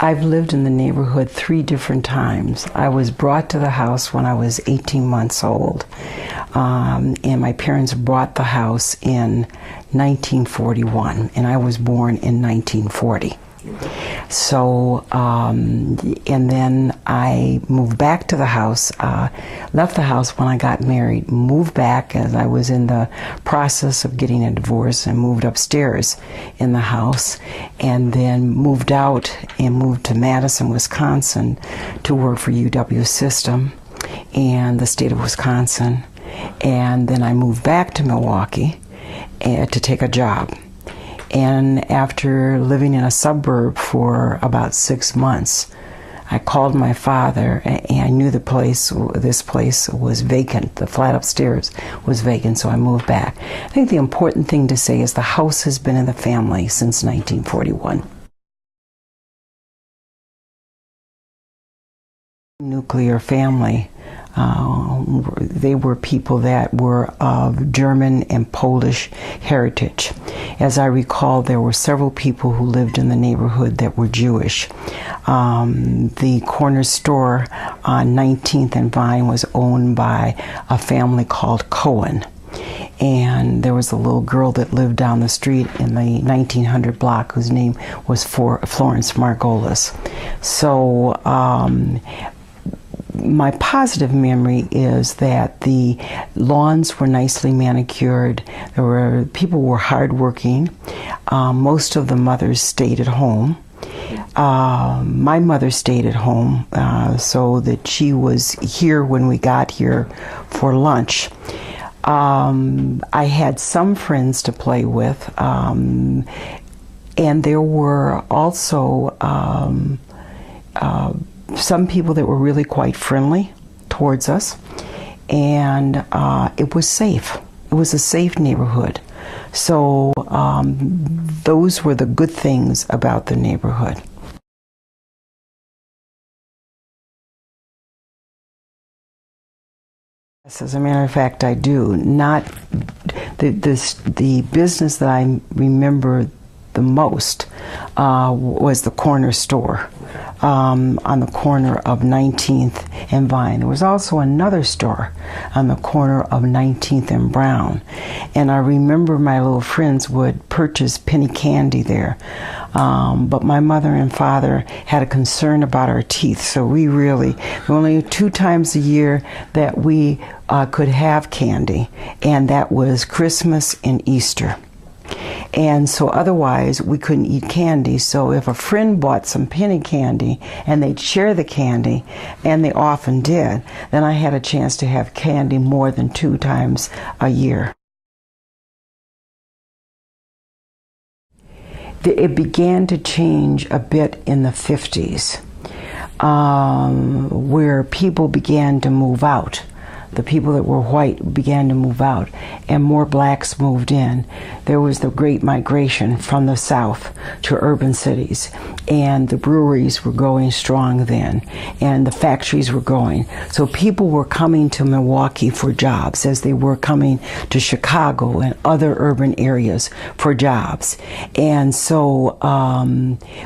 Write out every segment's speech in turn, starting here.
I've lived in the neighborhood 3 different times. I was brought to the house when I was 18 months old, and my parents bought the house in 1941, and I was born in 1940. So, and then I moved back to the house, left the house when I got married, moved back as I was in the process of getting a divorce, and moved upstairs in the house, and then moved out and moved to Madison, Wisconsin to work for UW System and the state of Wisconsin. And then I moved back to Milwaukee to take a job. And after living in a suburb for about 6 months, I called my father, and I knew this place was vacant. The flat upstairs was vacant, so I moved back. I think the important thing to say is the house has been in the family since 1941. Nuclear family. They were people that were of German and Polish heritage. As I recall, there were several people who lived in the neighborhood that were Jewish. The corner store on 19th and Vine was owned by a family called Cohen. And there was a little girl that lived down the street in the 1900 block whose name was Florence Margolis. So, my positive memory is that the lawns were nicely manicured. People were hardworking. Most of the mothers stayed at home. My mother stayed at home, so that she was here when we got here for lunch. I had some friends to play with, and there were also some people that were really quite friendly towards us, and it was safe. It was a safe neighborhood. So those were the good things about the neighborhood. Yes, as a matter of fact, I do. Not the business that I remember the most was the corner store. On the corner of 19th and Vine. There was also another store on the corner of 19th and Brown. And I remember my little friends would purchase penny candy there. But my mother and father had a concern about our teeth, so there were only 2 times a year that we could have candy, and that was Christmas and Easter. And so otherwise we couldn't eat candy. So if a friend bought some penny candy and they'd share the candy, and they often did, then I had a chance to have candy more than 2 times a year. It began to change a bit in the 50s, where people began to move out. The people that were white began to move out, and more blacks moved in. There was the great migration from the South to urban cities, and the breweries were going strong then, and the factories were going. So people were coming to Milwaukee for jobs, as they were coming to Chicago and other urban areas for jobs. And so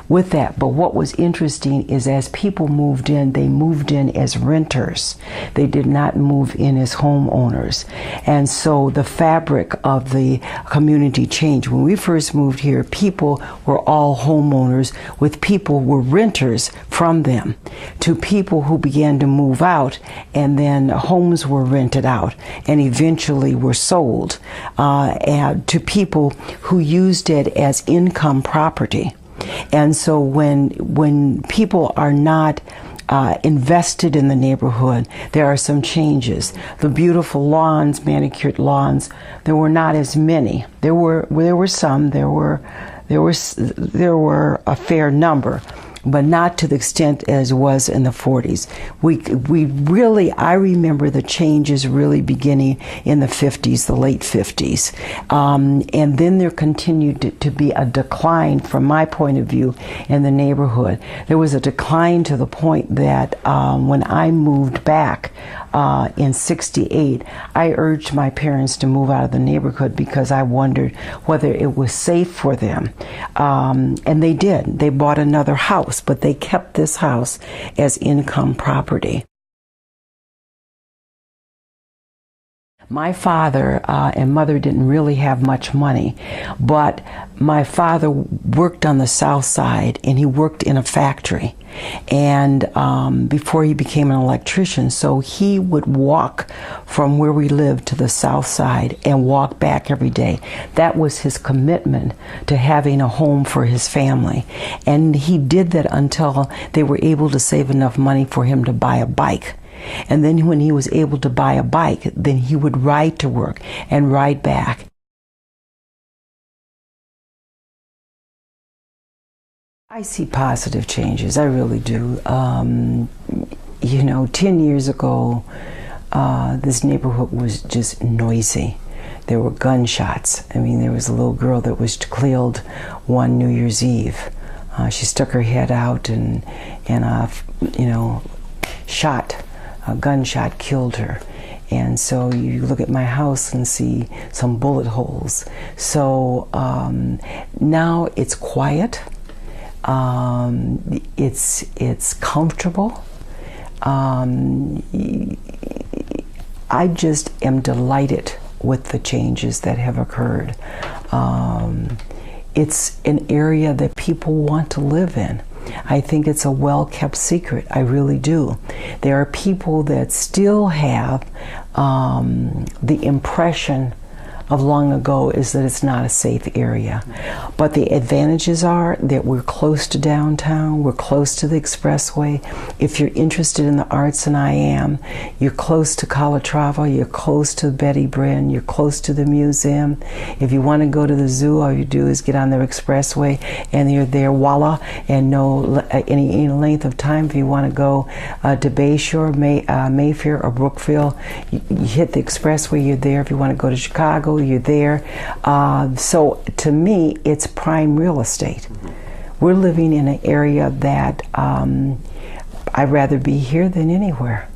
with that, but what was interesting is as people moved in, they moved in as renters. They did not move in as homeowners. And so the fabric of the community changed. When we first moved here, people were all homeowners, with people who were renters from them, to people who began to move out, and then homes were rented out and eventually were sold to people who used it as income property. And so when people are not invested in the neighborhood, there are some changes. The beautiful lawns, manicured lawns, there were not as many. There were some. There were a fair number, but not to the extent as was in the 40s. I remember the changes really beginning in the 50s, the late 50s. And then there continued to be a decline from my point of view in the neighborhood. There was a decline to the point that when I moved back, in '68, I urged my parents to move out of the neighborhood because I wondered whether it was safe for them. And they did. They bought another house, but they kept this house as income property. My father and mother didn't really have much money, but my father worked on the south side, and he worked in a factory, and before he became an electrician, so he would walk from where we lived to the south side and walk back every day. That was his commitment to having a home for his family, and he did that until they were able to save enough money for him to buy a bike. And then when he was able to buy a bike, then he would ride to work and ride back. I see positive changes, I really do. You know, 10 years ago, this neighborhood was just noisy. There were gunshots. I mean, there was a little girl that was killed one New Year's Eve. She stuck her head out and you know, shot. A gunshot killed her. And so you look at my house and see some bullet holes. So now it's quiet. It's comfortable. I just am delighted with the changes that have occurred. It's an area that people want to live in. I think it's a well-kept secret. I really do. There are people that still have the impression of long ago is that it's not a safe area. But the advantages are that we're close to downtown, we're close to the expressway. If you're interested in the arts, and I am, you're close to Calatrava, you're close to Betty Bryn, you're close to the museum. If you want to go to the zoo, all you do is get on the expressway and you're there, voila, and no any length of time. If you want to go to Bayshore, Mayfair, or Brookfield, you hit the expressway, you're there. If you want to go to Chicago, you're there. So to me, it's prime real estate. We're living in an area that I'd rather be here than anywhere.